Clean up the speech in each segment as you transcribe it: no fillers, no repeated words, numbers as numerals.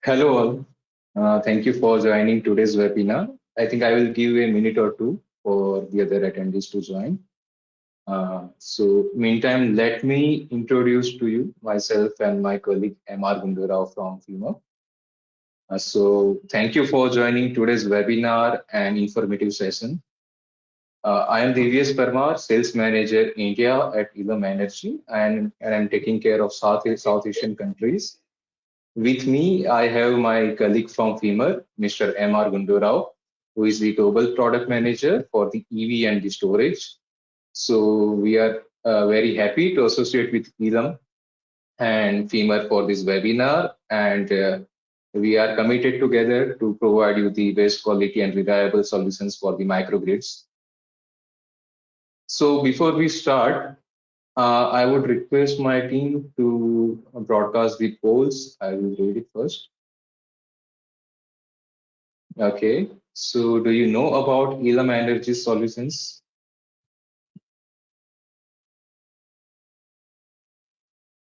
Hello all. Thank you for joining today's webinar. I think I will give a minute or two for the other attendees to join. Meantime, let me introduce to you myself and my colleague MR Gundurao from Fimer. Thank you for joining today's webinar and informative session. I am Divyesh Parmar, Sales Manager India at Elum Energy, and I'm taking care of South Asian countries. With me, I have my colleague from Fimer, Mr. M.R. Gundurao, who is the Global Product Manager for the EV and the storage. So we are very happy to associate with Elum and Fimer for this webinar, and we are committed together to provide you the best quality and reliable solutions for the microgrids. So before we start, I would request my team to broadcast the polls. I will read it first. Okay, so do you know about Elum Energy solutions?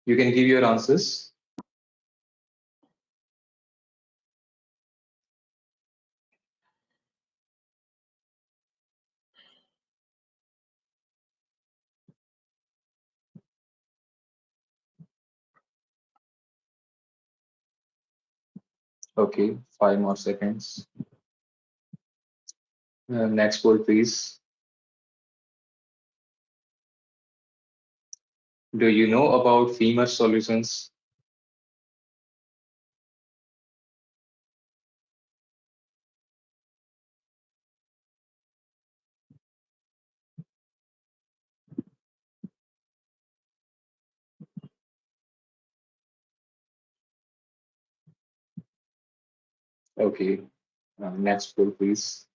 You can give your answers. Okay, 5 more seconds. Next poll, please. Do you know about Fimer solutions? Okay, next poll, please.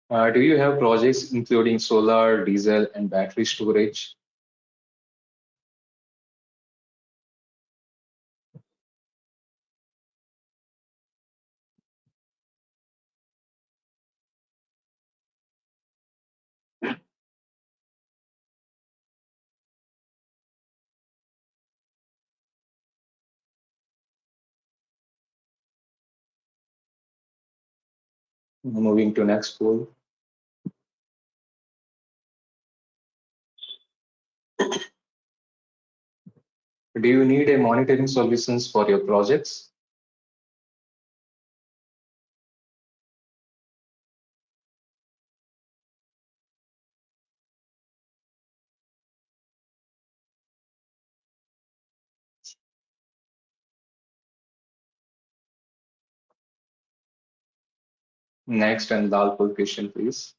Do you have projects including solar, diesel, and battery storage? Moving to next poll. Do you need a monitoring solutions for your projects? Next and last poll question, please.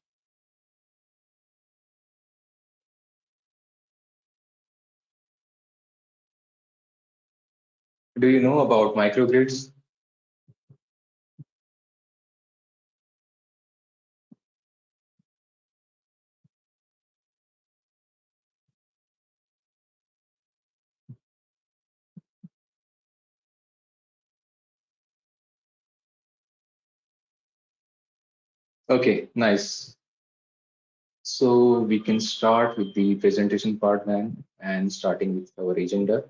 Do you know about microgrids? Okay, nice. So we can start with the presentation part then, and starting with our agenda.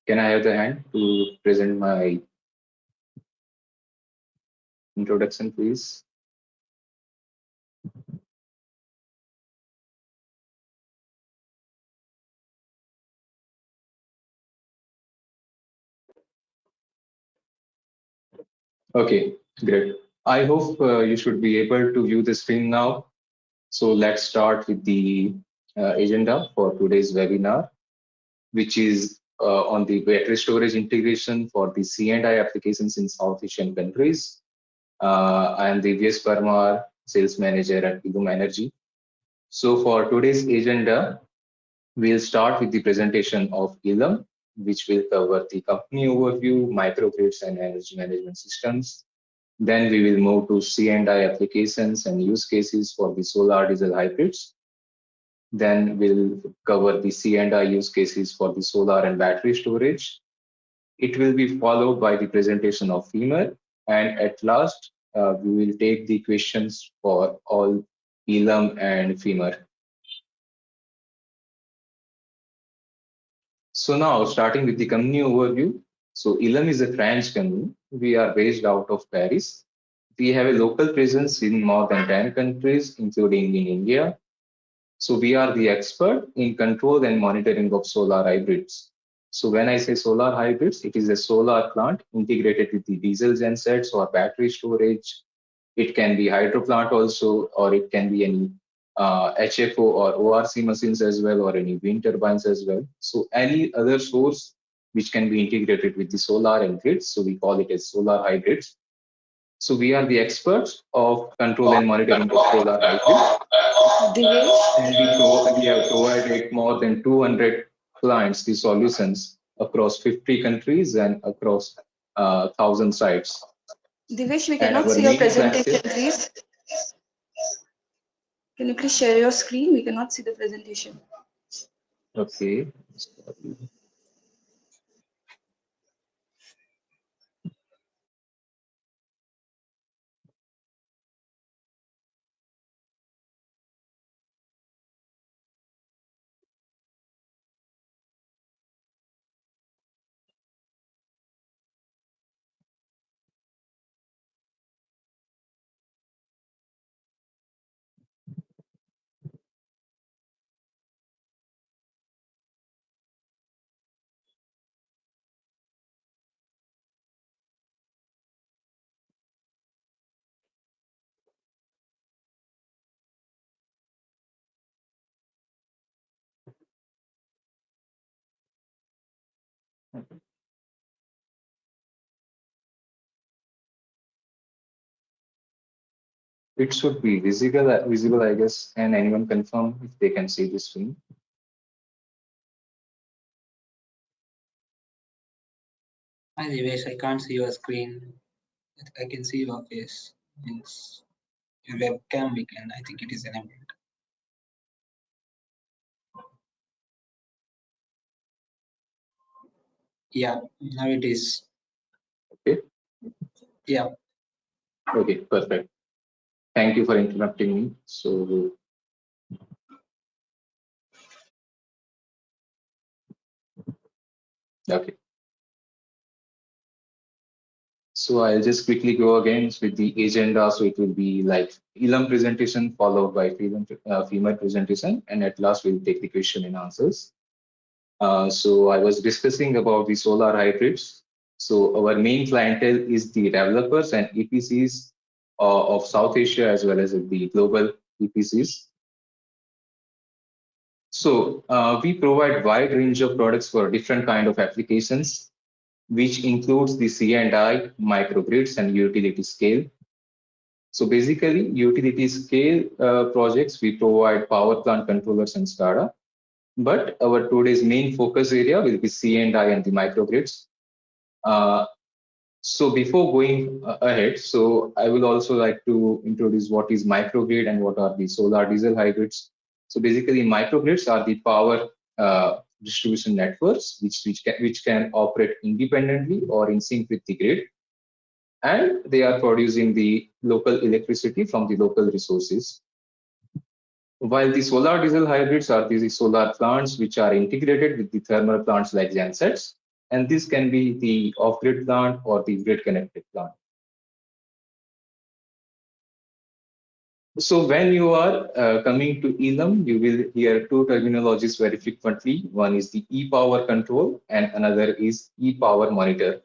Can I have the hand to present my introduction, please? Okay, great. I hope you should be able to view the screen now. So let's start with the agenda for today's webinar, which is on the battery storage integration for the C&I applications in South Asian countries. I am Divyesh Parmar, Sales Manager at Elum Energy. So for today's agenda, we'll start with the presentation of Elum, which will cover the company overview, microgrids, and energy management systems. Then we will move to C&I applications and use cases for the solar diesel hybrids. Then we'll cover the C&I use cases for the solar and battery storage. It will be followed by the presentation of Fimer, And at last, we will take the questions for all Elum and Fimer. So now, starting with the company overview. So Elum is a French company. We are based out of Paris. We have a local presence in more than 10 countries, including in India. So we are the expert in control and monitoring of solar hybrids. So when I say solar hybrids, it is a solar plant integrated with the diesel gensets or battery storage. It can be hydro plant also, or it can be any HFO or ORC machines as well, or any wind turbines as well. So any other source which can be integrated with the solar and grids. So we call it as solar hybrids. So we are the experts of control and monitoring of solar hybrids. And we have provided more than 200 clients the solutions across 50 countries and across 1,000 sites. Divesh, we And cannot our see your main presentation, flagship, please. Can you please share your screen? We cannot see the presentation. okay. It should be visible, I guess. Can anyone confirm if they can see this screen? Hi Devesh, I can't see your screen. I can see your face. Means your webcam we can. I think it is enabled. Yeah, now it is. Okay. Yeah. Okay, perfect. Thank you for interrupting me. So, okay. So I'll just quickly go again with the agenda. So it will be like Elum presentation followed by Fimer presentation, and at last we'll take the question and answers. So I was discussing about the solar hybrids. So our main clientele is the developers and EPCs of South Asia as well as the global EPCs. So we provide wide range of products for different kind of applications, which includes the C&I, microgrids, and utility scale. So basically, utility scale projects, we provide power plant controllers and SCADA. But our today's main focus area will be C&I and the microgrids. So before going ahead, so I will also like to introduce what is microgrid and what are the solar diesel hybrids. So basically, microgrids are the power distribution networks which can operate independently or in sync with the grid, and they are producing the local electricity from the local resources. While the solar diesel hybrids are the solar plants which are integrated with the thermal plants like gensets, and this can be the off-grid plant or the grid-connected plant. So when you are coming to Elum, you will hear two terminologies very frequently. One is the e-power control and another is e-power monitor.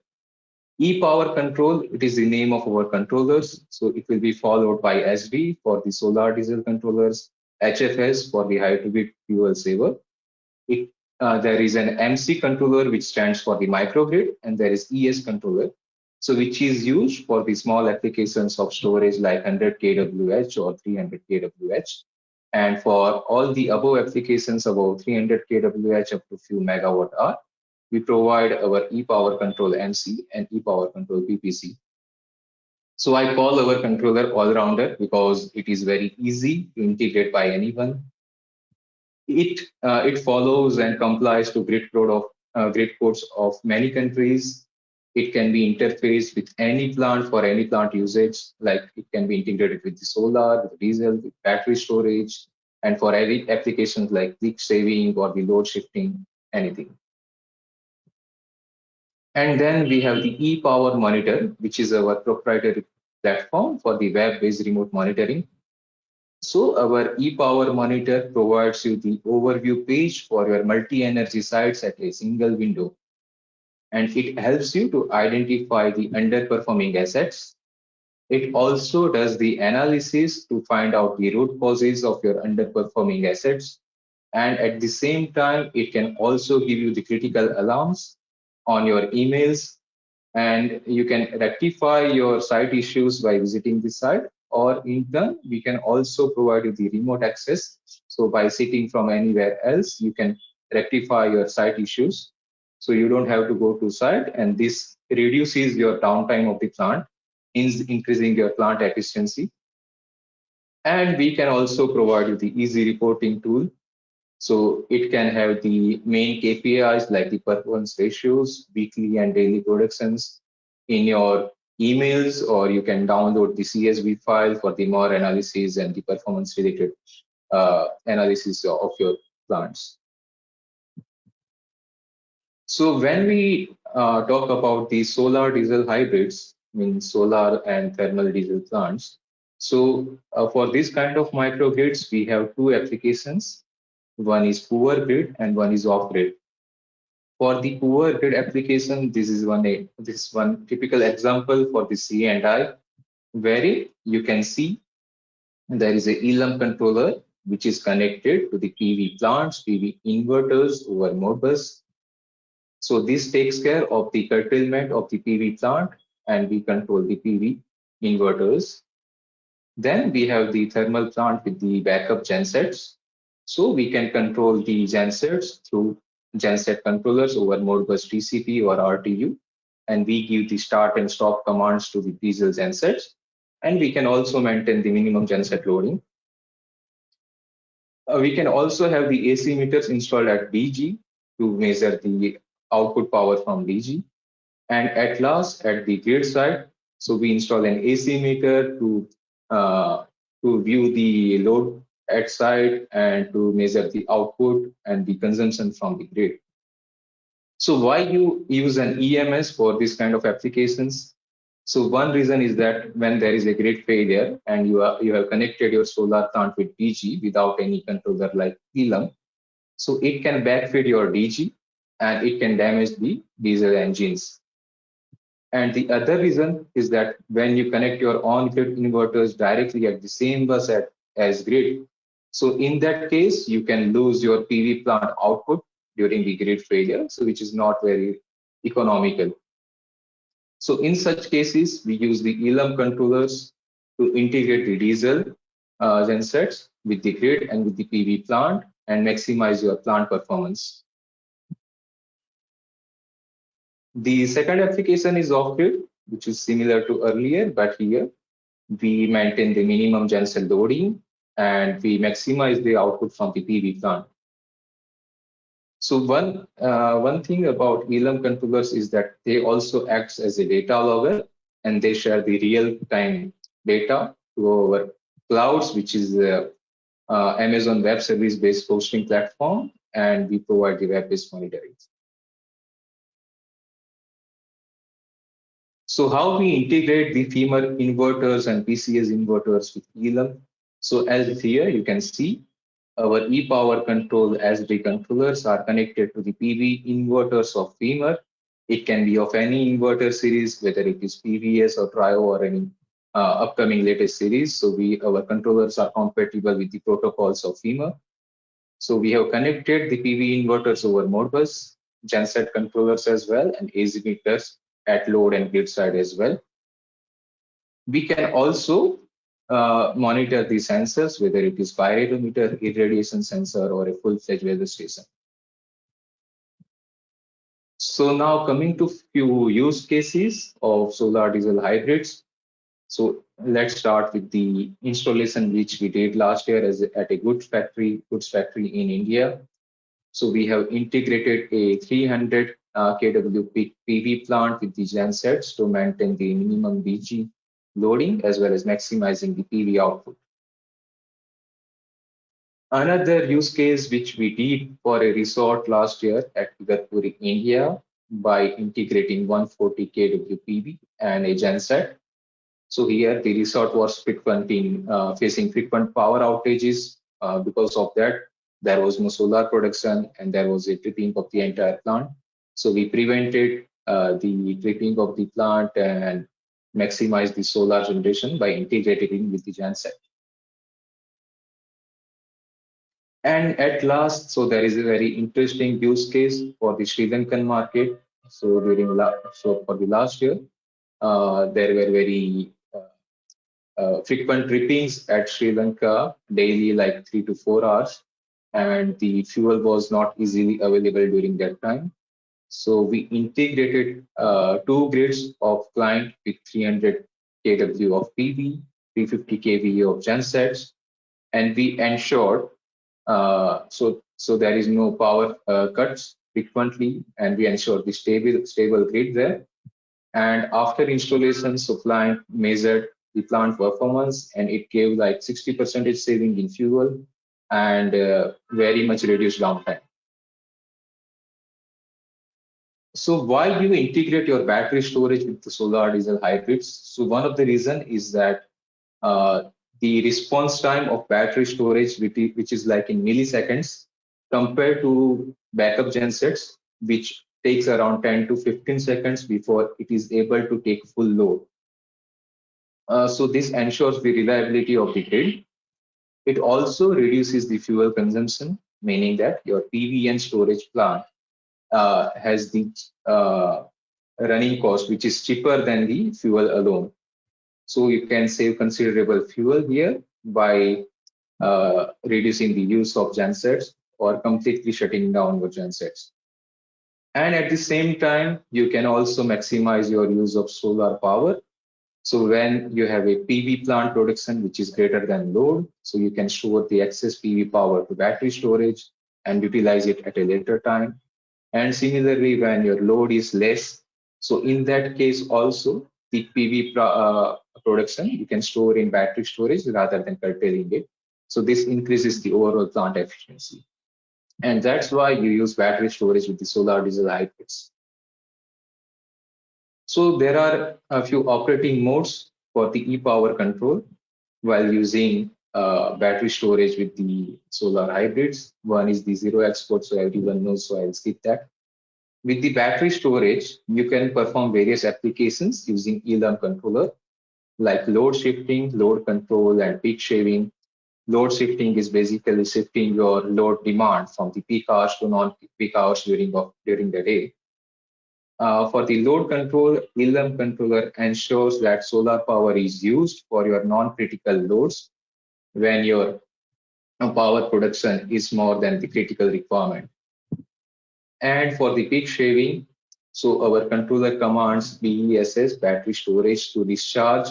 E-power control, it is the name of our controllers. So it will be followed by SV for the solar diesel controllers, HFS for the hydrogen fuel saver. There is an MC controller which stands for the microgrid, and there is ES controller, so which is used for the small applications of storage like 100 kWh or 300 kWh. And for all the above applications above 300 kWh up to few megawatt hour, we provide our e-power control MC and e-power control PPC. So I call our controller all-rounder because it is very easy to integrate by anyone. It follows and complies to grid codes of many countries. It can be interfaced with any plant for any plant usage, like it can be integrated with the solar, with diesel, with battery storage, and for every applications like peak saving or the load shifting, anything. And then we have the e-Power Monitor, which is our proprietary platform for the web-based remote monitoring. So our e-Power Monitor provides you the overview page for your multi-energy sites at a single window. And it helps you to identify the underperforming assets. It also does the analysis to find out the root causes of your underperforming assets. And at the same time, it can also give you the critical alarms on your emails, and you can rectify your site issues by visiting the site, or in turn, we can also provide you the remote access. So by sitting from anywhere else, you can rectify your site issues. So you don't have to go to site, and this reduces your downtime of the plant, increasing your plant efficiency. And we can also provide you the easy reporting tool. So it can have the main KPIs like the performance ratios, weekly and daily productions in your emails, or you can download the CSV file for the more analysis and the performance related analysis of your plants. So when we talk about the solar diesel hybrids, means solar and thermal diesel plants. So for this kind of microgrids, we have two applications. One is poor grid and one is off grid. For the poor grid application, this is one typical example for the C&I, where you can see there is a Elum controller which is connected to the PV plants, PV inverters over Modbus. So this takes care of the curtailment of the PV plant, and we control the PV inverters. Then we have the thermal plant with the backup gensets. So we can control the gensets through genset controllers over Modbus TCP or RTU. And we give the start and stop commands to the diesel gensets. And we can also maintain the minimum genset loading. We can also have the AC meters installed at DG to measure the output power from DG. And at last, at the grid side, so we install an AC meter to view the load at site and to measure the output and the consumption from the grid. So why you use an EMS for this kind of applications? So one reason is that when there is a grid failure and you have connected your solar plant with DG without any controller like Elum, so it can backfeed your DG and it can damage the diesel engines. And the other reason is that when you connect your on-grid inverters directly at the same bus as grid, so in that case, you can lose your PV plant output during the grid failure, so which is not very economical. So in such cases, we use the Elum controllers to integrate the diesel gensets with the grid and with the PV plant and maximize your plant performance. The second application is off-grid, which is similar to earlier, but here we maintain the minimum genset loading and we maximize the output from the PV plant. So one thing about Elum controllers is that they also act as a data logger, and they share the real-time data to our clouds, which is the Amazon Web Service-based hosting platform, and we provide the web-based monitoring. So how we integrate the Fimer inverters and PCS inverters with Elum? So as here you can see, our e-Power control SD controllers are connected to the PV inverters of Fimer. It can be of any inverter series, whether it is PVS or Trio or any upcoming latest series. So our controllers are compatible with the protocols of Fimer. So we have connected the PV inverters over Modbus, genset controllers as well, and AC meters at load and grid side as well. We can also monitor the sensors, whether it is pyrometer, irradiation sensor, or a full-fledged weather station. So now coming to few use cases of solar diesel hybrids. So let's start with the installation which we did last year at a goods factory in India. So we have integrated a 300 kW PV plant with the gensets to maintain the minimum DG loading as well as maximizing the PV output. Another use case which we did for a resort last year at Igatpuri, India, by integrating 140 kW PV and a genset. So here the resort was facing frequent power outages. Because of that, there was no solar production and there was a tripping of the entire plant. So we prevented the tripping of the plant and maximized the solar generation by integrating with the genset. And at last, so there is a very interesting use case for the Sri Lankan market. So for the last year, there were very frequent trippings at Sri Lanka daily, like 3 to 4 hours, and the fuel was not easily available during that time. So we integrated 2 grids of client with 300 kW of PV, 350 kV of gensets, and we ensured so there is no power cuts frequently, and we ensure the stable grid there. And after installation, so client measured the plant performance, and it gave like 60% saving in fuel and very much reduced downtime. So why do you integrate your battery storage with the solar diesel hybrids? So one of the reason is that the response time of battery storage, which is like in milliseconds, compared to backup gensets, which takes around 10 to 15 seconds before it is able to take full load. So this ensures the reliability of the grid. It also reduces the fuel consumption, meaning that your PV and storage plant has the running cost, which is cheaper than the fuel alone. So you can save considerable fuel here by reducing the use of gensets or completely shutting down your gensets. And at the same time, you can also maximize your use of solar power. So when you have a PV plant production which is greater than load, so you can store the excess PV power to battery storage and utilize it at a later time. And similarly, when your load is less, so in that case also the PV production you can store in battery storage rather than curtailing it. So this increases the overall plant efficiency. And that's why you use battery storage with the solar diesel hybrids. So there are a few operating modes for the e-power control while using battery storage with the solar hybrids. One is the zero export, so everyone knows, so I'll skip that. With the battery storage, you can perform various applications using Elum controller, like load shifting, load control, and peak shaving. Load shifting is basically shifting your load demand from the peak hours to non-peak hours during the day. For the load control, Elum controller ensures that solar power is used for your non-critical loads when your power production is more than the critical requirement. And for the peak shaving, so our controller commands BESS, battery storage, to discharge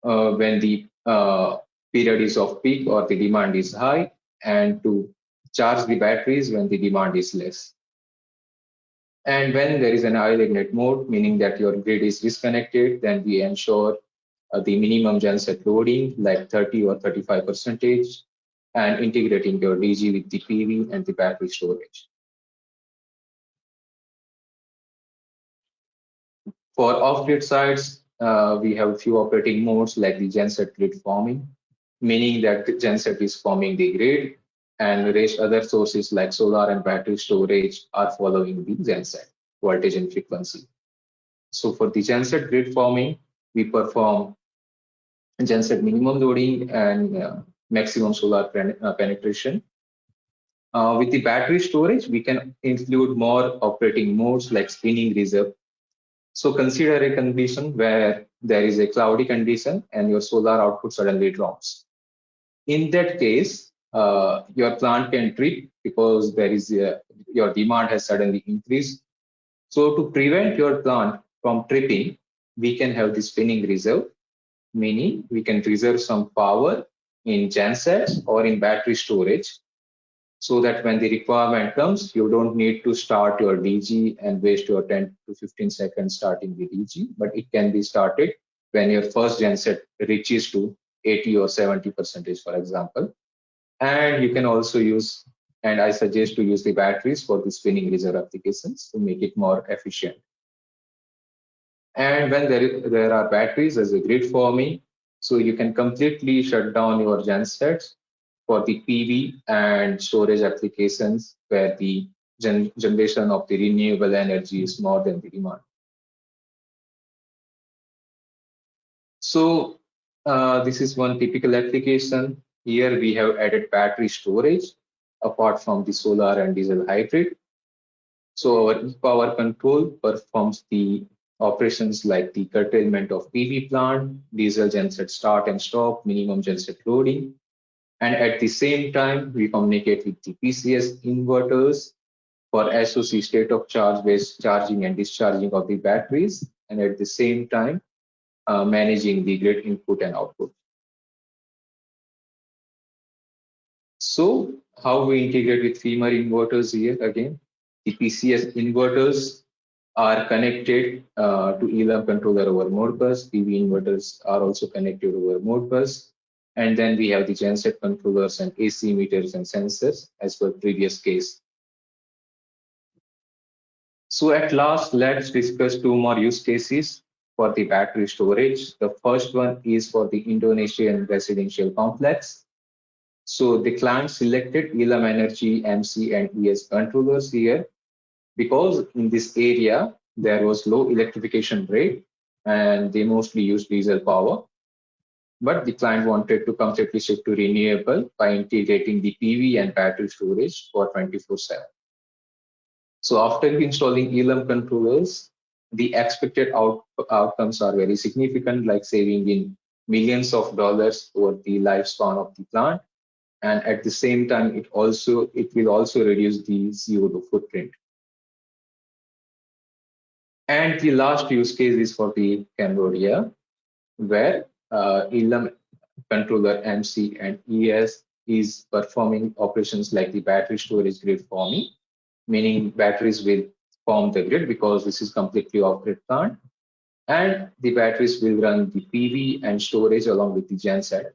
when the period is of peak or the demand is high, and to charge the batteries when the demand is less. And when there is an idle ignite mode, meaning that your grid is disconnected, then we ensure the minimum genset loading, like 30 or 35%, and integrating your DG with the PV and the battery storage. For off-grid sites, we have a few operating modes like the genset grid forming, meaning that the genset is forming the grid, and various other sources like solar and battery storage are following the genset voltage and frequency. So for the genset grid forming, we perform genset minimum loading and maximum solar penetration. With the battery storage, we can include more operating modes like spinning reserve. So consider a condition where there is a cloudy condition and your solar output suddenly drops. In that case, your plant can trip because there is your demand has suddenly increased. So to prevent your plant from tripping, we can have the spinning reserve, meaning we can reserve some power in gensets or in battery storage. so that when the requirement comes, you don't need to start your DG and waste your 10 to 15 seconds starting the DG, but it can be started when your first genset reaches to 80 or 70%, for example. And you can also use, and I suggest to use the batteries for the spinning reserve applications to make it more efficient. And when there are batteries as a grid forming, so you can completely shut down your gensets for the PV and storage applications where the generation of the renewable energy is more than the demand. So this is one typical application. Here we have added battery storage apart from the solar and diesel hybrid. So our e-power control performs the operations like the curtailment of PV plant, diesel genset start and stop, minimum genset loading. And at the same time, we communicate with the PCS inverters for SOC state of charge based charging and discharging of the batteries. And at the same time, managing the grid input and output. So how we integrate with Fimer inverters here again, the PCS inverters are connected to Elum controller over Modbus. PV inverters are also connected over Modbus. And then we have the genset controllers and AC meters and sensors as per previous case. So at last, let's discuss two more use cases for the battery storage. The first one is for the Indonesian residential complex. So the client selected Elum Energy, MC and ES controllers here because in this area, there was low electrification rate and they mostly use diesel power. But the client wanted to completely shift to renewable by integrating the PV and battery storage for 24/7. So after installing Elum controllers, the expected outcomes are very significant, like saving in millions of dollars over the lifespan of the plant. And at the same time, it will also reduce the CO2 footprint. And the last use case is for the Cambodia, where Elum controller MC and ES is performing operations like the battery storage grid forming, meaning batteries will form the grid because this is completely off-grid plant, and the batteries will run the PV and storage along with the genset.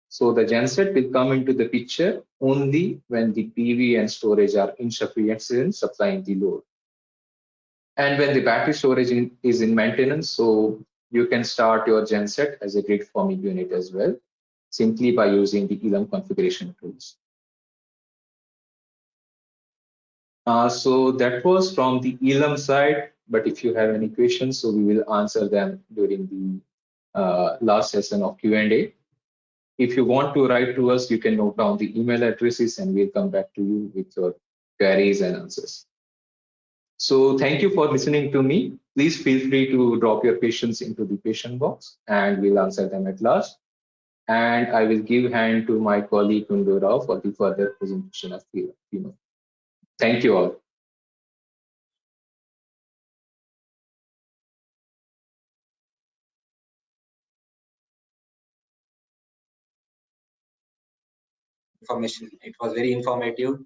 So the genset will come into the picture only when the PV and storage are insufficient in supplying the load. And when the battery storage is in maintenance, so you can start your genset as a grid forming unit as well, simply by using the Elum configuration tools. So that was from the Elum side, but if you have any questions, so we will answer them during the last session of Q&A. If you want to write to us, you can note down the email addresses and we'll come back to you with your queries and answers. So thank you for listening to me. Please feel free to drop your questions into the question box and we'll answer them at last. And I will give hand to my colleague Kulara for the further presentation of Fimer. Thank you all. Information. It was very informative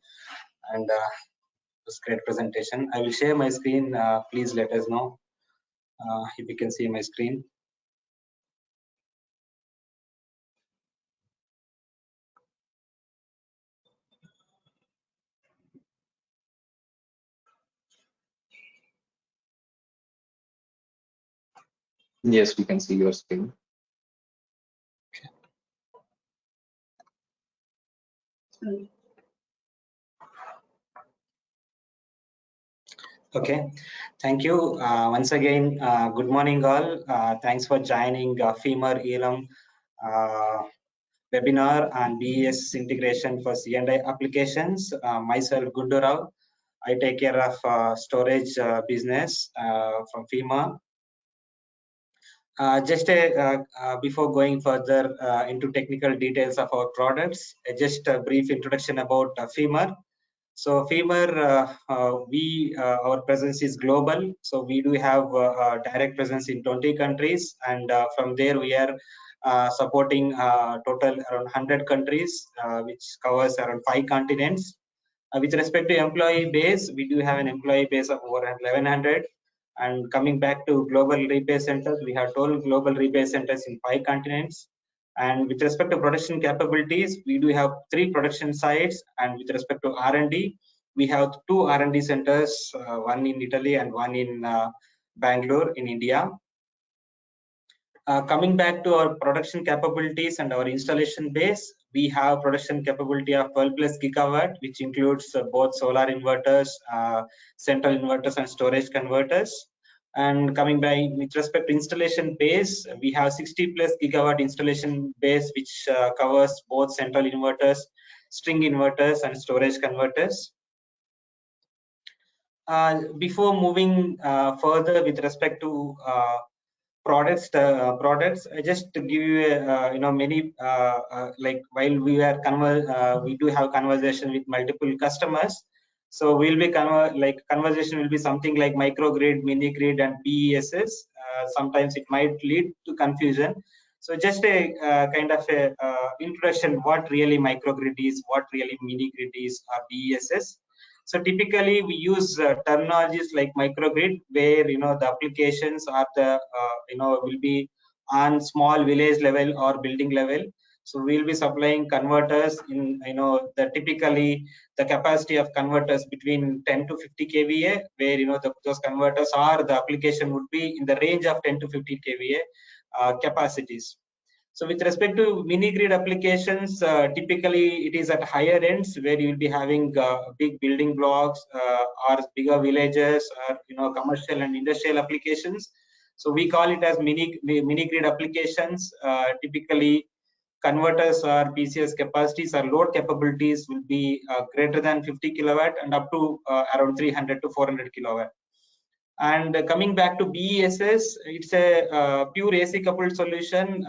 and it was great presentation. I will share my screen. Please let us know if you can see my screen. Yes, we can see your screen. Okay, thank you. Once again, good morning all. Thanks for joining Fimer Elum webinar on BESS integration for C&I applications. Myself, Gundurao. I take care of storage business from Fimer. Before going further into technical details of our products, just a brief introduction about Fimer. So Fimer, our presence is global. So we do have a direct presence in 20 countries, and from there we are supporting total around 100 countries, which covers around 5 continents. With respect to employee base, we do have an employee base of over 1100. And coming back to global repair centers, we have 12 global repair centers in 5 continents. And with respect to production capabilities, we do have 3 production sites. And with respect to R&D, we have 2 R&D centers, one in Italy and one in Bangalore in India. Coming back to our production capabilities and our installation base, we have production capability of 12 plus gigawatt, which includes both solar inverters, central inverters, and storage converters. And coming by with respect to installation base, we have 60 plus gigawatt installation base, which covers both central inverters, string inverters, and storage converters. Before moving further with respect to products, I just to give you many like while we do have conversation with multiple customers, so we'll be conversation will be something like microgrid, mini grid, and BESS. Sometimes it might lead to confusion, so just a kind of a introduction what really microgrid is, what really mini grid is, or BESS. So typically we use terminologies like microgrid, where the applications are will be on small village level or building level. So we'll be supplying converters in the typically the capacity of converters between 10 to 50 kVA, where those converters are the application would be in the range of 10 to 50 kVA capacities. So with respect to mini grid applications, typically it is at higher ends, where you will be having big building blocks or bigger villages, or commercial and industrial applications. So we call it as mini grid applications. Typically, converters or PCS capacities or load capabilities will be greater than 50 kilowatt and up to around 300 to 400 kilowatt. And coming back to BESS, it's a pure AC coupled solution.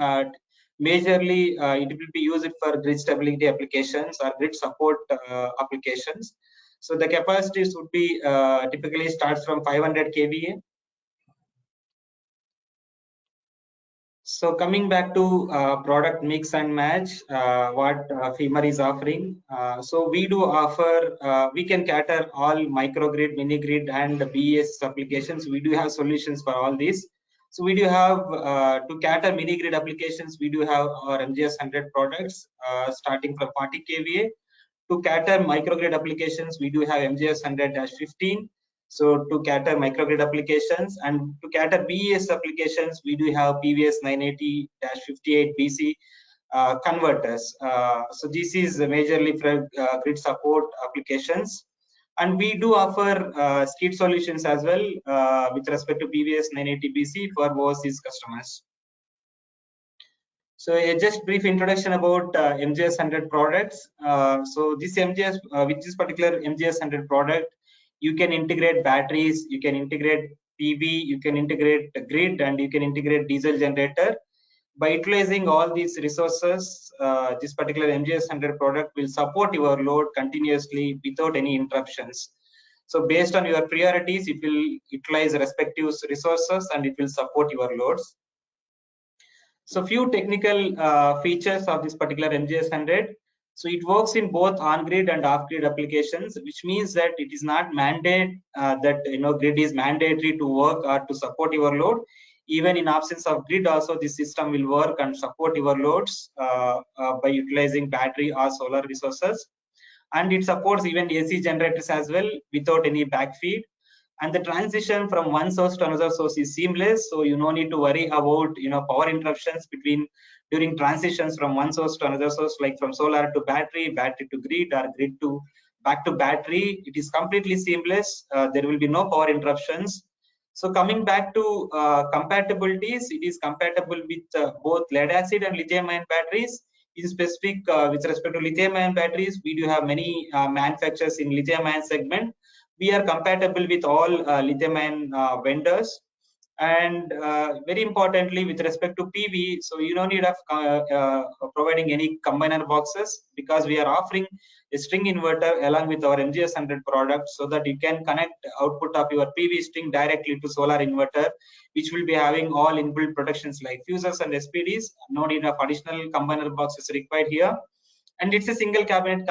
Majorly, it will be used for grid stability applications or grid support applications. So the capacities would be typically starts from 500 kVA. So coming back to product mix and match, what Fimer is offering. So we do offer, we can cater all microgrid, mini grid, and BESS applications. We do have solutions for all these. So we do have, to cater mini grid applications, we do have our MGS 100 products starting from 40 kVA. To cater microgrid applications, we do have MGS 100-15. So to cater microgrid applications, and to cater BESS applications, we do have PVS 980-58 BC converters. So this is majorly for grid support applications. And we do offer skid solutions as well with respect to PVS 980 BC for overseas customers. So just brief introduction about MGS 100 products. So this MGS, with this particular MGS 100 product, you can integrate batteries, you can integrate PV, you can integrate the grid, and you can integrate diesel generator. By utilizing all these resources, this particular MGS 100 product will support your load continuously without any interruptions. So based on your priorities, it will utilize respective resources and it will support your loads. So few technical features of this particular MGS 100. So it works in both on-grid and off-grid applications, which means that it is not mandated that grid is mandatory to work or to support your load. Even in absence of grid, also this system will work and support your loads by utilizing battery or solar resources. And it supports even AC generators as well without any backfeed. And the transition from one source to another source is seamless, so you no need to worry about power interruptions during transitions from one source to another source, like from solar to battery, battery to grid, or grid to back to battery. It is completely seamless. There will be no power interruptions. So coming back to compatibilities, it is compatible with both lead acid and lithium ion batteries. In specific, with respect to lithium ion batteries, we do have many manufacturers in lithium ion segment. We are compatible with all lithium ion vendors. And very importantly, with respect to PV, so you don't need of providing any combiner boxes, because we are offering a string inverter along with our MGS 100 product, so that you can connect output of your PV string directly to solar inverter, which will be having all inbuilt protections like fuses and SPDs. No need of additional combiner boxes required here. and it's a single cabinet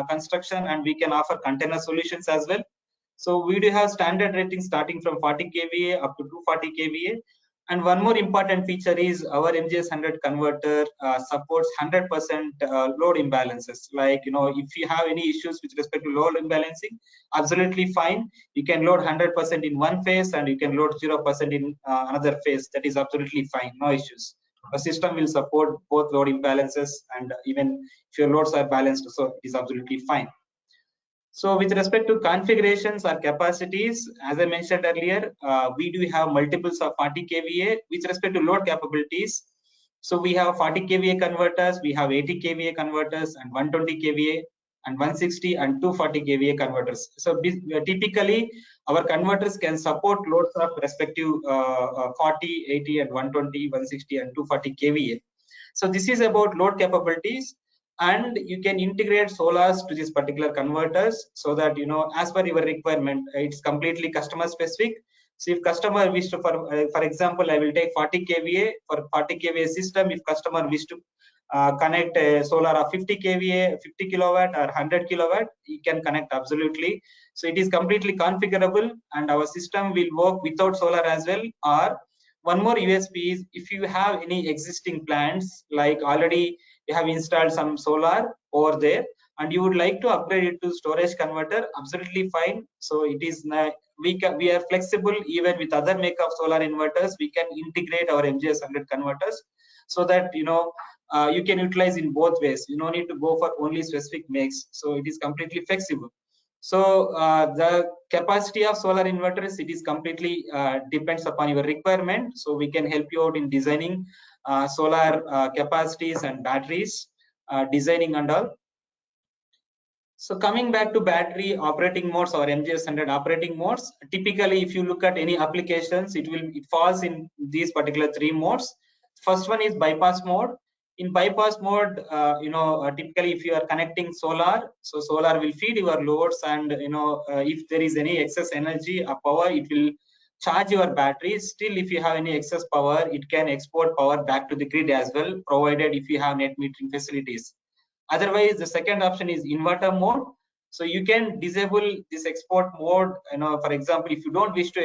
construction, and we can offer container solutions as well. So we do have standard ratings starting from 40 kVA up to 240 kVA. And one more important feature is our MGS 100 converter supports 100% load imbalances. Like, if you have any issues with respect to load imbalancing, absolutely fine. You can load 100% in one phase and you can load 0% in another phase. That is absolutely fine, no issues. A system will support both load imbalances, and even if your loads are balanced, so it is absolutely fine. So with respect to configurations or capacities, as I mentioned earlier, we do have multiples of 40 kVA with respect to load capabilities. So we have 40 kVA converters, we have 80 kVA converters, and 120 kVA, and 160 and 240 kVA converters. So typically, our converters can support loads of respective 40, 80, and 120, 160, and 240 kVA. So this is about load capabilities. And you can integrate solars to these particular converters, so that as per your requirement, it's completely customer specific. So if customer wish to, for example, I will take 40 kVA for 40 kVA system. If customer wish to connect a solar of 50 kVA, 50 kilowatt or 100 kilowatt, you can connect absolutely. So it is completely configurable, and our system will work without solar as well. Or one more USP is, if you have any existing plants, like already you have installed some solar over there and you would like to upgrade it to storage converter, absolutely fine. So it is we are flexible. Even with other make of solar inverters, we can integrate our MGS 100 converters, so that you can utilize in both ways. You don't need to go for only specific makes, so it is completely flexible. So the capacity of solar inverters, it is completely depends upon your requirement. So we can help you out in designing solar capacities and batteries, designing and all. So coming back to battery operating modes or MGS 100 operating modes, typically if you look at any applications, it falls in these particular three modes. First one is bypass mode. In bypass mode, typically if you are connecting solar, so solar will feed your loads, and if there is any excess energy or power, it will charge your batteries. Still, if you have any excess power, it can export power back to the grid as well, provided if you have net metering facilities. Otherwise, the second option is inverter mode. So you can disable this export mode. For example, if you don't wish to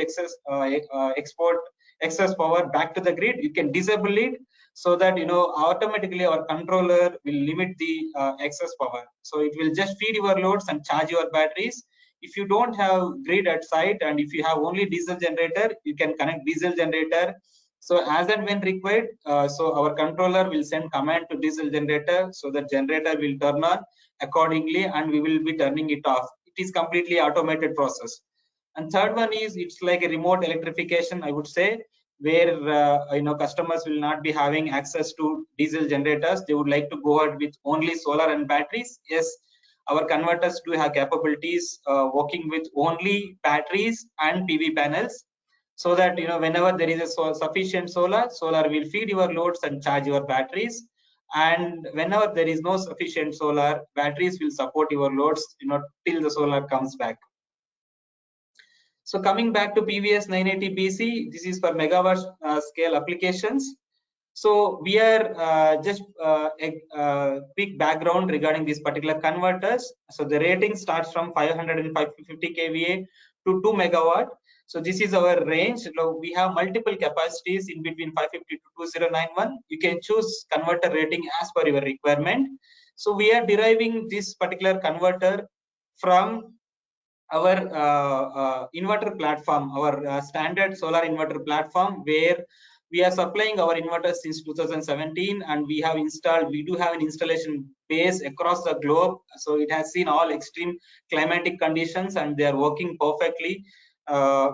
export excess power back to the grid, you can disable it, so that automatically our controller will limit the excess power. So it will just feed your loads and charge your batteries. If you don't have grid at site, and if you have only diesel generator, you can connect diesel generator. So as and when required, so our controller will send command to diesel generator, so that generator will turn on accordingly, and we will be turning it off. It is completely automated process. And third one is, it's like a remote electrification, I would say, where customers will not be having access to diesel generators. They would like to go ahead with only solar and batteries. Yes, our converters do have capabilities working with only batteries and PV panels, so that whenever there is a sufficient solar will feed your loads and charge your batteries. And whenever there is no sufficient solar, batteries will support your loads till the solar comes back. So coming back to PVS 980 BC, this is for megawatt scale applications. So we are just a quick background regarding these particular converters. So the rating starts from 500 and 550 kVA to 2 megawatt. So this is our range. We have multiple capacities in between 550 to 2091. You can choose converter rating as per your requirement. So we are deriving this particular converter from our inverter platform, our standard solar inverter platform, where we are supplying our inverters since 2017, and we do have an installation base across the globe. So it has seen all extreme climatic conditions, and they are working perfectly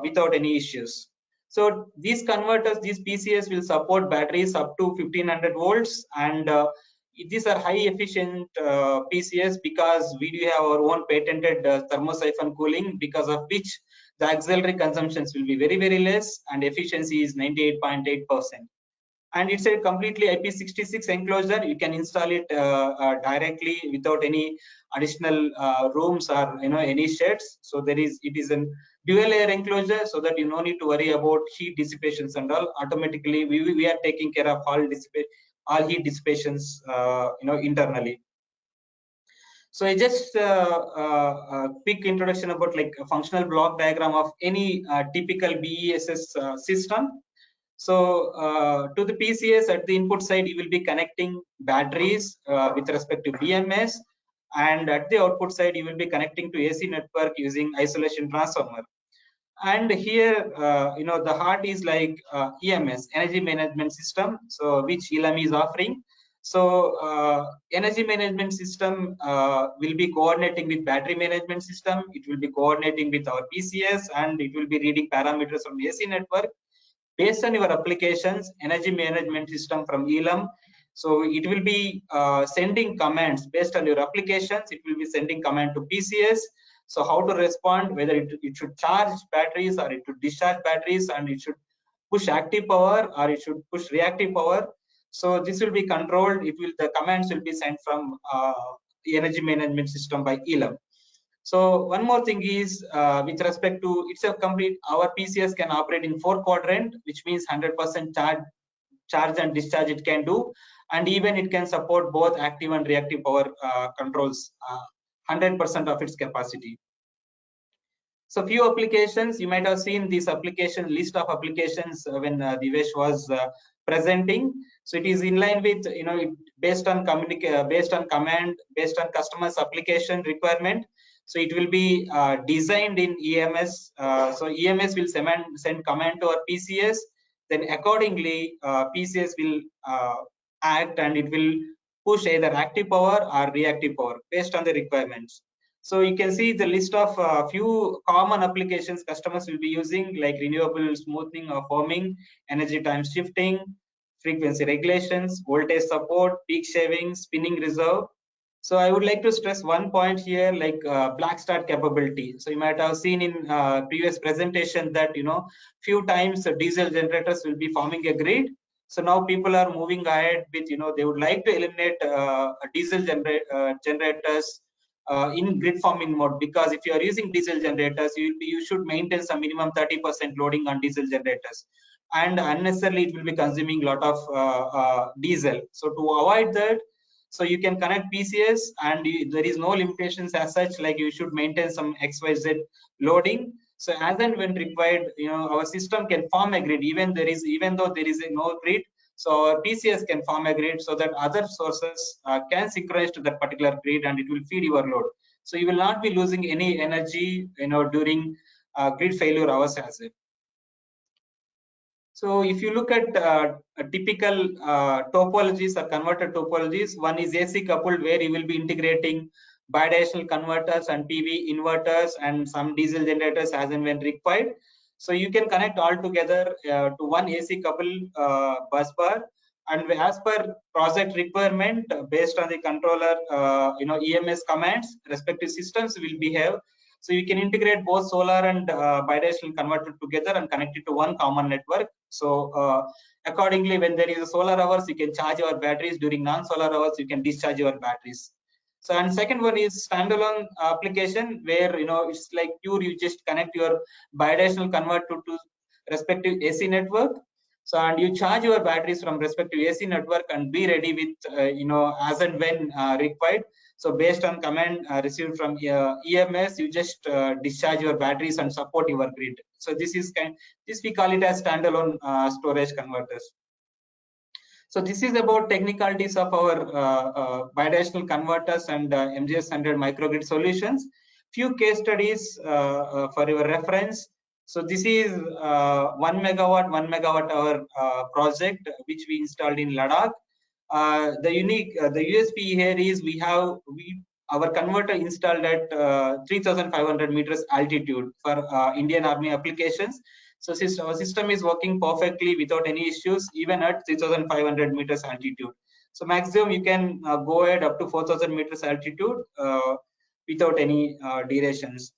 without any issues. So these converters, these PCS, will support batteries up to 1500 volts, and these are high efficient PCS, because we do have our own patented thermosiphon cooling, because of which the auxiliary consumptions will be very, very less, and efficiency is 98.8%. And it's a completely IP66 enclosure. You can install it directly without any additional rooms or any sheds. So it is a dual layer enclosure, so that you no need to worry about heat dissipations and all. Automatically we are taking care of all heat dissipations internally. So I just quick introduction about like a functional block diagram of any typical BESS system. So to the PCS at the input side, you will be connecting batteries with respect to BMS, and at the output side, you will be connecting to AC network using isolation transformer. And here, the heart is like EMS, Energy Management System, so which Elum is offering. So energy management system will be coordinating with battery management system. It will be coordinating with our PCS, and it will be reading parameters from AC network. Based on your applications, energy management system from Elum, so it will be sending commands based on your applications. It will be sending command to PCS. So how to respond, whether it should charge batteries or it should discharge batteries, and it should push active power or it should push reactive power. So this will be controlled. The commands will be sent from the energy management system by Elum. So one more thing is with respect to it's a complete, our PCS can operate in 4 quadrant, which means 100% charge and discharge it can do, and even it can support both active and reactive power controls, 100% of its capacity. So few applications, you might have seen this application list of applications when Divesh was presenting. So it is in line with, based on command, based on customer's application requirement. So it will be designed in EMS. So EMS will send command to our PCS. Then accordingly, PCS will act, and it will push either active power or reactive power based on the requirements. So you can see the list of few common applications customers will be using, like renewable smoothing or firming, energy time shifting, frequency regulations, voltage support, peak shaving, spinning reserve. So I would like to stress one point here, like black start capability. So you might have seen in previous presentation that few times diesel generators will be forming a grid. So now people are moving ahead with they would like to eliminate diesel generators in grid forming mode, because if you are using diesel generators, you should maintain some minimum 30% loading on diesel generators, and unnecessarily it will be consuming a lot of diesel. So to avoid that, so you can connect PCS, and there is no limitations as such, like you should maintain some XYZ loading. So as and when required, our system can form a grid, even though there is no grid. So our PCS can form a grid so that other sources can synchronize to that particular grid, and it will feed your load. So you will not be losing any energy, during grid failure hours as well. So if you look at typical topologies or converter topologies, one is AC coupled, where you will be integrating bidirectional converters and PV inverters and some diesel generators as and when required. So you can connect all together to one AC coupled bus bar, and as per project requirement, based on the controller, EMS commands, respective systems will behave. So you can integrate both solar and bidirectional converter together and connect it to one common network. So accordingly, when there is a solar hours, you can charge your batteries. During non-solar hours, you can discharge your batteries. So, and second one is standalone application, where it's like pure, you just connect your bidirectional converter to respective AC network. So, and you charge your batteries from respective AC network and be ready with as and when required. So based on command received from EMS, you just discharge your batteries and support your grid. So this we call it as standalone storage converters. So this is about technicalities of our bidirectional converters and MGS100 microgrid solutions. Few case studies for your reference. So this is 1 megawatt hour project which we installed in Ladakh. The USP here is our converter installed at 3,500 meters altitude for Indian Army applications. So our system is working perfectly without any issues, even at 3,500 meters altitude. So maximum you can go ahead up to 4,000 meters altitude without any derations.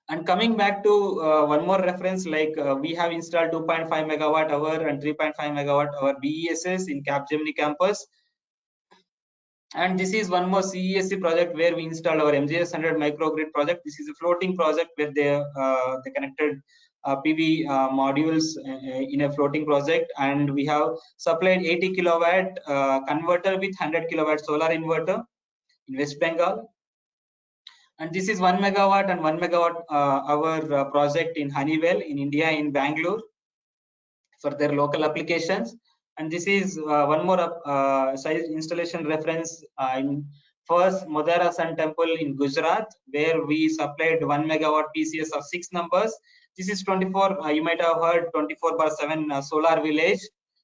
And coming back to one more reference, like we have installed 2.5 megawatt hour and 3.5 megawatt hour BESS in Capgemini campus. And this is one more CESC project where we installed our MGS100 microgrid project. This is a floating project where they connected PV modules in a floating project, and we have supplied 80 kilowatt converter with 100 kilowatt solar inverter. in West Bengal. And this is 1 megawatt and 1 megawatt hour project in Honeywell in India, in Bangalore, for their local applications. And this is one more size installation reference in first Modera Sun Temple in Gujarat, where we supplied 1 megawatt PCS of 6 numbers. This is 24, you might have heard 24/7 solar village.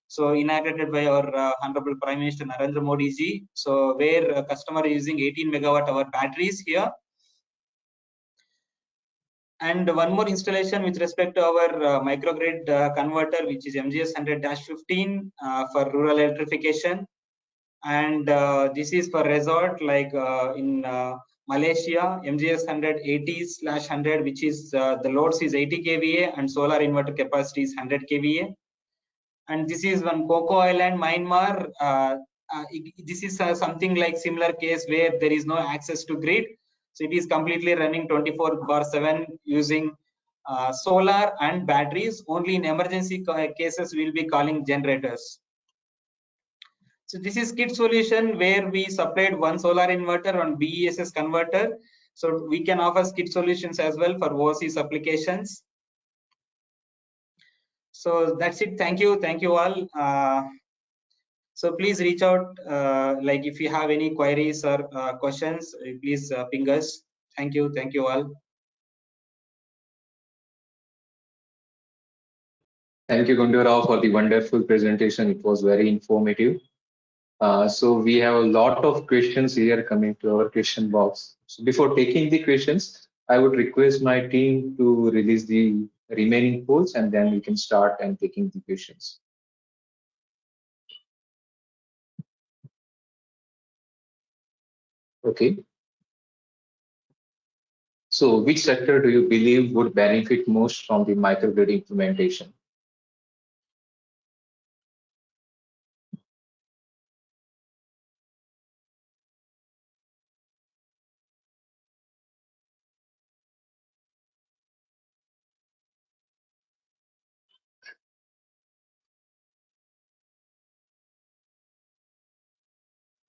So inaugurated by our Honorable Prime Minister Narendra Modi ji. So where customer is using 18 megawatt hour batteries here. And one more installation with respect to our microgrid converter, which is MGS 100-15 for rural electrification. And this is for resort like in Malaysia, MGS 100-80/100, which is the loads is 80 kVA and solar inverter capacity is 100 kVA. And this is one Coco Island, Myanmar. This is something like similar case where there is no access to grid. So it is completely running 24/7 using solar and batteries. Only in emergency cases we'll be calling generators. So this is kit solution where we supplied one solar inverter on BESS converter. So we can offer kit solutions as well for overseas applications. So that's it. Thank you all. So please reach out, like if you have any queries or questions, please ping us. Thank you all. Thank you, Gundurao, for the wonderful presentation. It was very informative. So we have a lot of questions here coming to our question box. So before taking the questions, I would request my team to release the remaining polls, and then we can start and taking the questions. Okay. So which sector do you believe would benefit most from the microgrid implementation?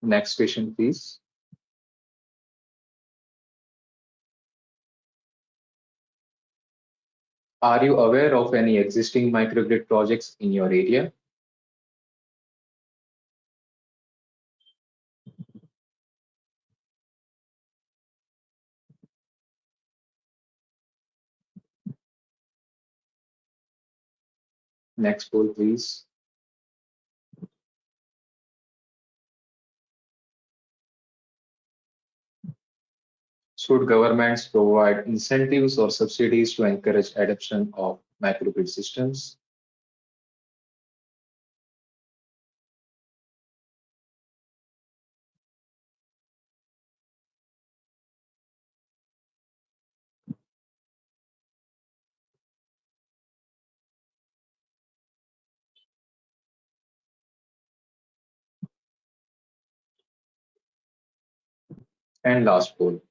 Next question, please. Are you aware of any existing microgrid projects in your area? Next poll, please. Should governments provide incentives or subsidies to encourage adoption of microgrid systems? And last poll.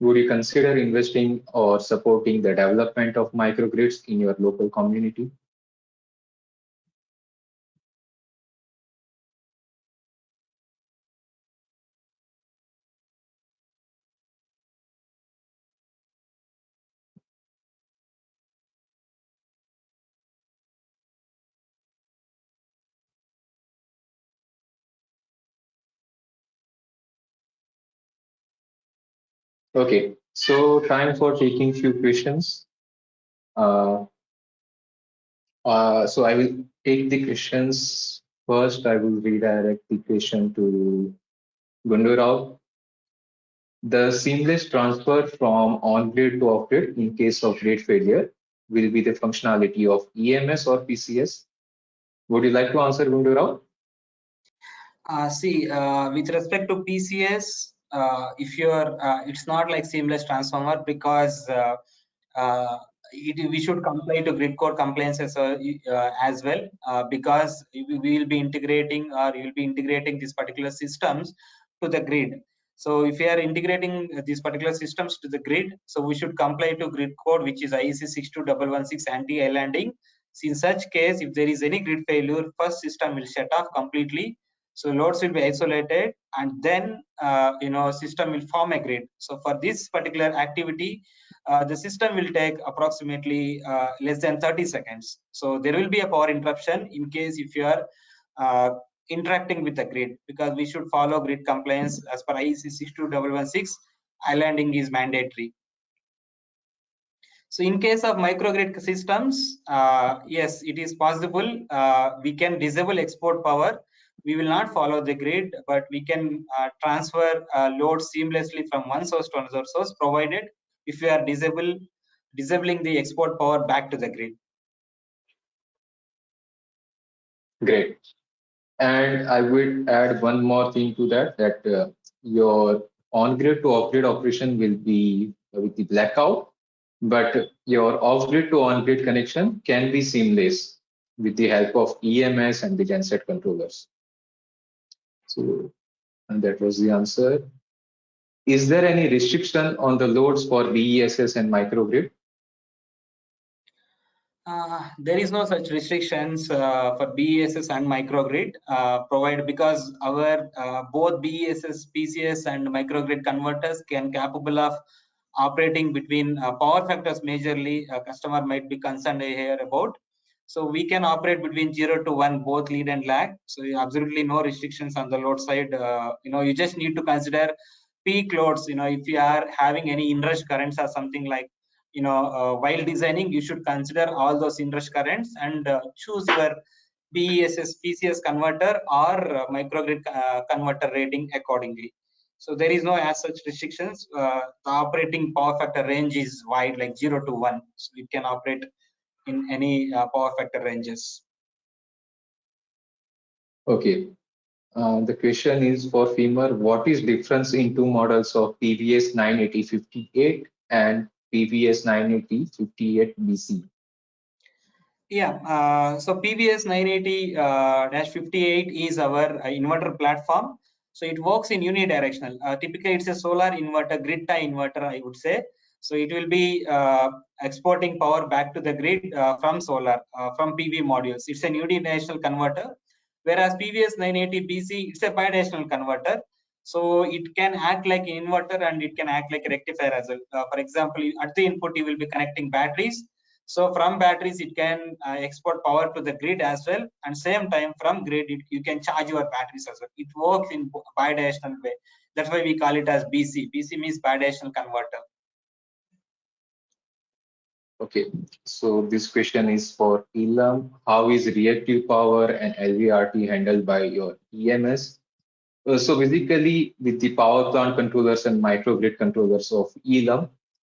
Would you consider investing or supporting the development of microgrids in your local community? Okay, so time for taking few questions. So I will take the questions first. I will redirect the question to Gundurao. The seamless transfer from on-grid to off-grid in case of grid failure will be the functionality of EMS or PCS. Would you like to answer, Gundurao? See, with respect to PCS, if you're, it's not like seamless transformer because we should comply to grid code compliances as well, because we will be integrating or you will be integrating these particular systems to the grid. So if you are integrating these particular systems to the grid, so we should comply to grid code, which is IEC 62116 anti-islanding. In such case, if there is any grid failure, first system will shut off completely. So loads will be isolated, and then system will form a grid. So for this particular activity, the system will take approximately less than 30 seconds. So there will be a power interruption in case if you are interacting with the grid, because we should follow grid compliance as per IEC 62116. Islanding is mandatory. So in case of microgrid systems, yes, it is possible. We can disable export power. We will not follow the grid, but we can transfer load seamlessly from one source to another source, provided if we are disabling the export power back to the grid. Great. And I would add one more thing to that your on-grid to off-grid operation will be with the blackout, but your off-grid to on-grid connection can be seamless with the help of EMS and the genset controllers. So, and that was the answer. Is there any restriction on the loads for BESS and microgrid? There is no such restrictions for BESS and microgrid provided, because our both BESS, PCS and microgrid converters can capable of operating between power factors majorly. A customer might be concerned here about. So we can operate between 0 to 1, both lead and lag. So absolutely no restrictions on the load side. You just need to consider peak loads. If you are having any inrush currents or something like, while designing, you should consider all those inrush currents and choose your BESS PCS converter or microgrid converter rating accordingly. So there is no as such restrictions. The operating power factor range is wide, like 0 to 1. So it can operate in any power factor ranges. Okay. The question is for Fimer, what is difference in two models of PVS 980-58 and PVS 980-58 BC? Yeah, so PVS 980-58 is our inverter platform. So it works in unidirectional. Typically, it's a solar inverter, grid tie inverter, I would say. So it will be exporting power back to the grid from solar, from PV modules. It's a unidirectional converter. Whereas PVS 980 BC, it's a bidirectional converter. So it can act like an inverter and it can act like a rectifier as well. For example, at the input, you will be connecting batteries. So from batteries, it can export power to the grid as well. And same time from grid, you can charge your batteries as well. It works in bidirectional way. That's why we call it as BC. BC means bidirectional converter. Okay, so this question is for Elum. How is reactive power and LVRT handled by your EMS? So basically, with the power plant controllers and microgrid controllers of Elum,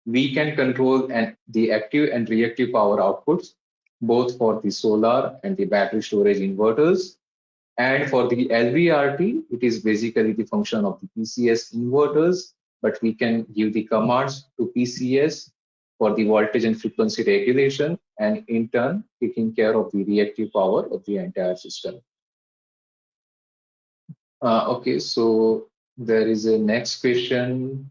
we can control the active and reactive power outputs, both for the solar and the battery storage inverters. And for the LVRT, it is basically the function of the PCS inverters, but we can give the commands to PCS for the voltage and frequency regulation, and in turn, taking care of the reactive power of the entire system. Okay, so there is a next question.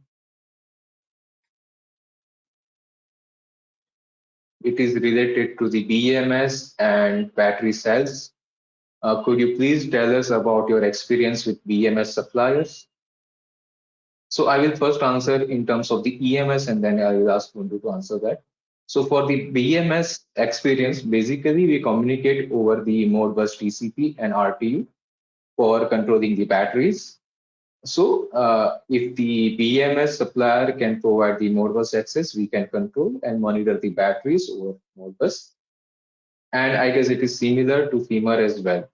It is related to the BMS and battery cells. Could you please tell us about your experience with BMS suppliers? So I will first answer in terms of the EMS and then I will ask Mundu to answer that. So for the BMS experience, basically we communicate over the Modbus TCP and RTU for controlling the batteries. So if the BMS supplier can provide the Modbus access, we can control and monitor the batteries over Modbus. And I guess it is similar to Fimer as well.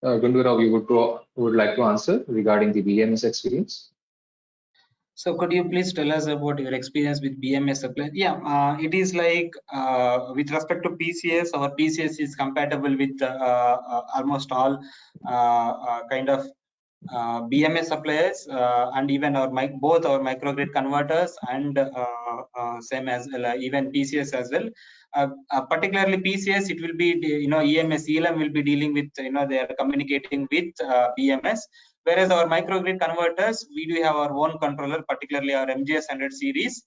Gundurao, you would like to answer regarding the BMS experience? So could you please tell us about your experience with BMS supply? Yeah, it is like with respect to PCS, our PCS is compatible with almost all kind of BMS suppliers and even our both our microgrid converters and same as even PCS as well. Particularly PCS, it will be EMS Elum will be dealing with they are communicating with BMS. Whereas our microgrid converters, we do have our own controller, particularly our MGS 100 series,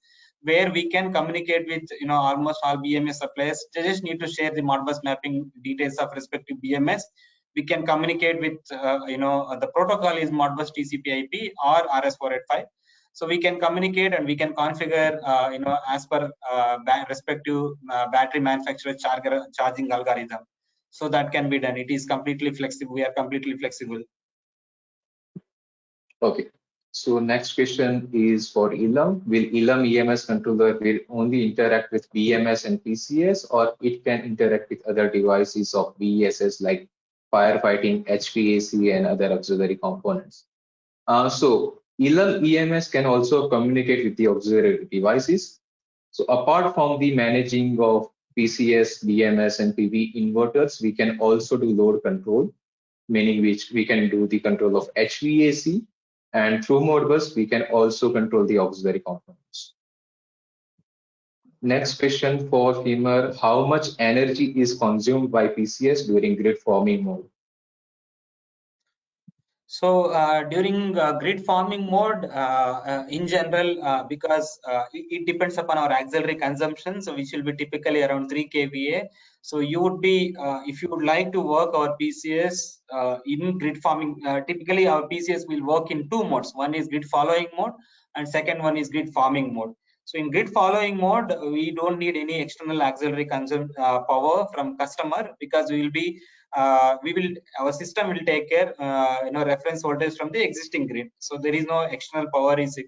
where we can communicate with almost all BMS suppliers. They just need to share the Modbus mapping details of respective BMS. We can communicate with the protocol is Modbus TCP/IP or RS485. So we can communicate and we can configure as per respective battery manufacturer charging algorithm. So that can be done. It is completely flexible. We are completely flexible. Okay. So next question is for Elum. Will Elum EMS controller will only interact with BMS and PCS, or it can interact with other devices of BESS like firefighting, HVAC, and other auxiliary components? So Elum EMS can also communicate with the auxiliary devices. So apart from the managing of PCS, BMS, and PV inverters, we can also do load control, meaning which we can do the control of HVAC, and through Modbus, we can also control the auxiliary components. Next question for Fimer: how much energy is consumed by PCS during grid forming mode? So during grid forming mode, in general, because it depends upon our auxiliary consumption, so which will be typically around 3 kVA. So you would be, if you would like to work our PCS in grid forming, typically our PCS will work in two modes. One is grid following mode, and second one is grid forming mode. So in grid following mode, we don't need any external auxiliary power from customer, because we will be our system will take care reference voltage from the existing grid. So there is no external power is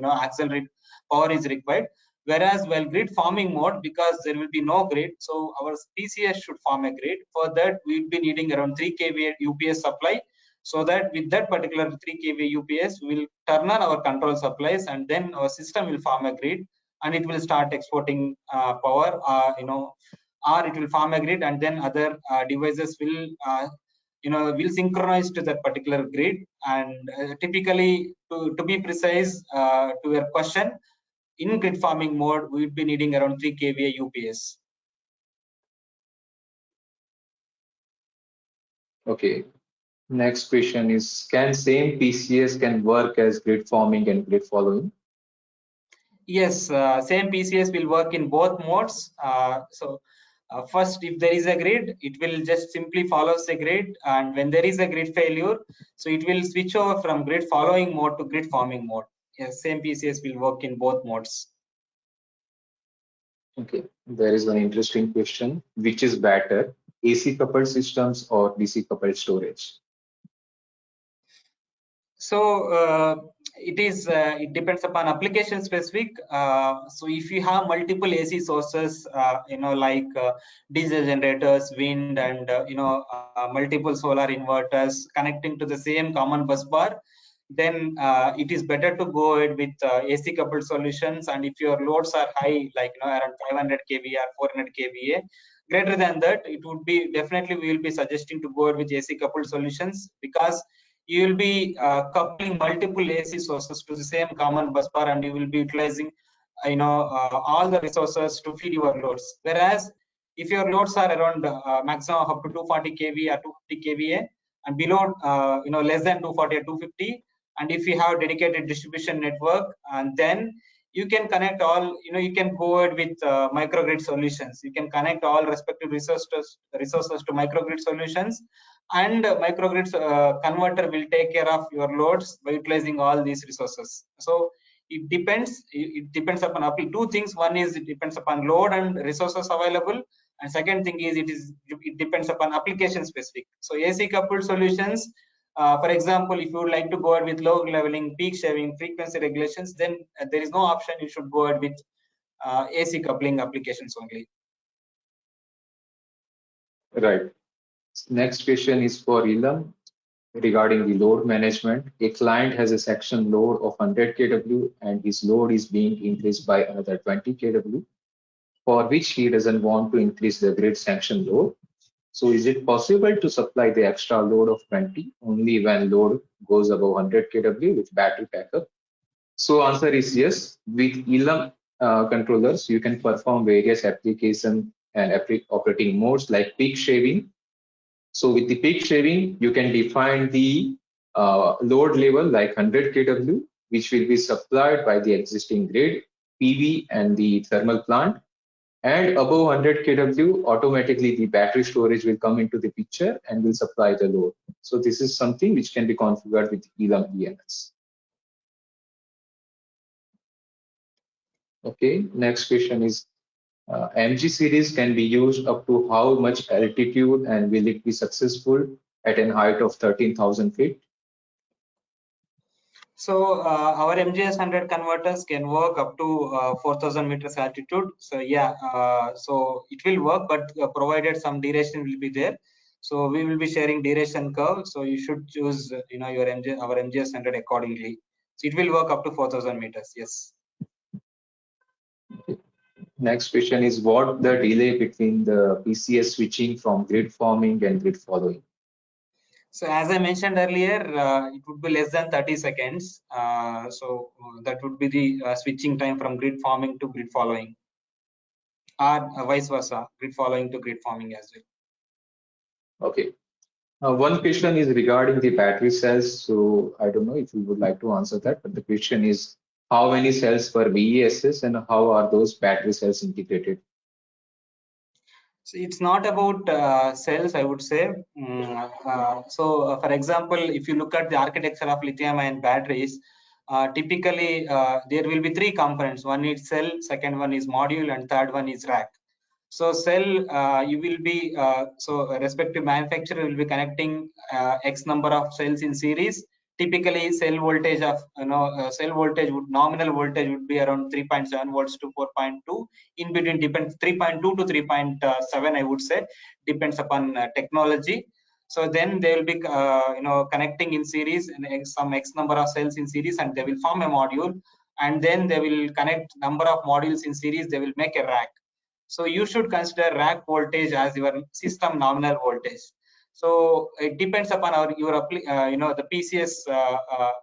auxiliary power is required. Whereas while grid forming mode, because there will be no grid, so our PCS should form a grid. For that, we will be needing around 3 kVA UPS supply. So that with that particular 3 kVA UPS, we will turn on our control supplies, and then our system will form a grid, and it will start exporting power. Or it will form a grid, and then other devices will will synchronize to that particular grid. And typically, to be precise, to your question, in grid farming mode, we would be needing around 3 kVA UPS. Okay. Next question is: can same PCS can work as grid forming and grid following? Yes, same PCS will work in both modes. First, if there is a grid, it will just simply follows the grid, and when there is a grid failure, so it will switch over from grid following mode to grid forming mode. Yes, same PCS will work in both modes. Okay, there is one interesting question: which is better, AC coupled systems or DC coupled storage? So it depends upon application specific. So if you have multiple AC sources, like diesel generators, wind, and multiple solar inverters connecting to the same common bus bar, then it is better to go ahead with AC coupled solutions. And if your loads are high, like around 500 kVA or 400 kVA, greater than that, it would be definitely, we will be suggesting to go ahead with AC coupled solutions, because you will be coupling multiple AC sources to the same common bus bar, and you will be utilizing all the resources to feed your loads. Whereas if your loads are around maximum up to 240 kVA or 250 kVA, and below less than 240 or 250, and if you have dedicated distribution network, and then you can connect all, you can go ahead with microgrid solutions. You can connect all respective resources to microgrid solutions, and microgrid converter will take care of your loads by utilizing all these resources. So it depends upon two things. One is it depends upon load and resources available, and second thing is it depends upon application specific. So AC coupled solutions, for example, if you would like to go ahead with low leveling, peak shaving, frequency regulations, then there is no option. You should go ahead with AC coupling applications only. Right. Next question is for Elum regarding the load management. A client has a section load of 100 kW and his load is being increased by another 20 kW, for which he doesn't want to increase the grid sanction load. So is it possible to supply the extra load of 20 only when load goes above 100 kW with battery backup? So answer is yes. With Elum controllers, you can perform various application and operating modes like peak shaving. So with the peak shaving, you can define the load level like 100 kW, which will be supplied by the existing grid. PV and the thermal plant. And above 100 kW, automatically the battery storage will come into the picture and will supply the load. So this is something which can be configured with Elum EMS. Okay, next question is, MG series can be used up to how much altitude and will it be successful at an height of 13,000 feet? So our MGS 100 converters can work up to 4,000 meters altitude. So yeah, so it will work, but provided some duration will be there. So we will be sharing duration curve. So you should choose, your our MGS 100 accordingly. So it will work up to 4,000 meters. Yes. Next question is, what the delay between the PCS switching from grid forming and grid following? So as I mentioned earlier, it would be less than 30 seconds. That would be the switching time from grid forming to grid following, or vice versa, grid following to grid forming as well. Okay. One question is regarding the battery cells. So I don't know if you would like to answer that, but the question is, how many cells per BESS and how are those battery cells integrated? So it's not about cells, I would say. For example, if you look at the architecture of lithium-ion batteries, typically there will be three components. One is cell, second one is module, and third one is rack. So cell, you will be respective manufacturer will be connecting X number of cells in series. Typically, cell voltage of cell voltage nominal voltage would be around 3.7 volts to 4.2. In between depends 3.2 to 3.7, I would say, depends upon technology. So then they will be connecting in series and some X number of cells in series, and they will form a module. And then they will connect number of modules in series. They will make a rack. So you should consider rack voltage as your system nominal voltage. So it depends upon the PCS.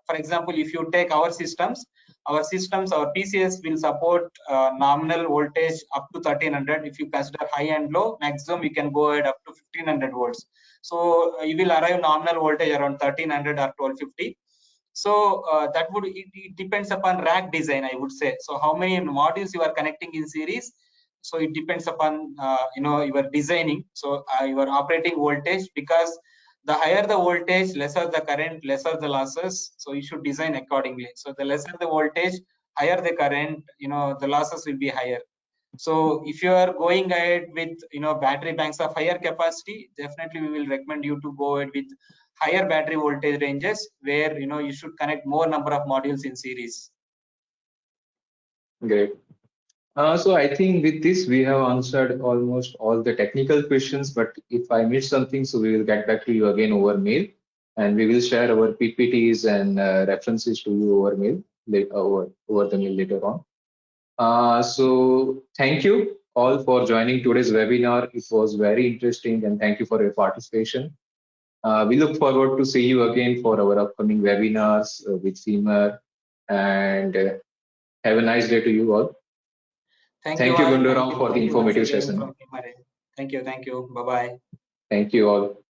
For example, if you take our systems, our PCS will support nominal voltage up to 1300. If you consider high and low, maximum you can go ahead up to 1500 volts. So you will arrive nominal voltage around 1300 or 1250. So that would it depends upon rack design, I would say. So how many modules you are connecting in series? So it depends upon your designing. So your operating voltage, because the higher the voltage, lesser the current, lesser the losses. So you should design accordingly. So the lesser the voltage, higher the current, the losses will be higher. So if you are going ahead with battery banks of higher capacity, definitely we will recommend you to go ahead with higher battery voltage ranges, where you should connect more number of modules in series. Great. So I think with this we have answered almost all the technical questions, but if I missed something, so we will get back to you again over mail, and we will share our PPTs and references to you over mail over the mail later on. So thank you all for joining today's webinar. It was very interesting, and thank you for your participation. We look forward to see you again for our upcoming webinars with Fimer, and have a nice day to you all. Thank Thank you you, all. Gundurao, for the Thank you once informative again session. from Fimer. Thank you. Bye bye. Thank you all.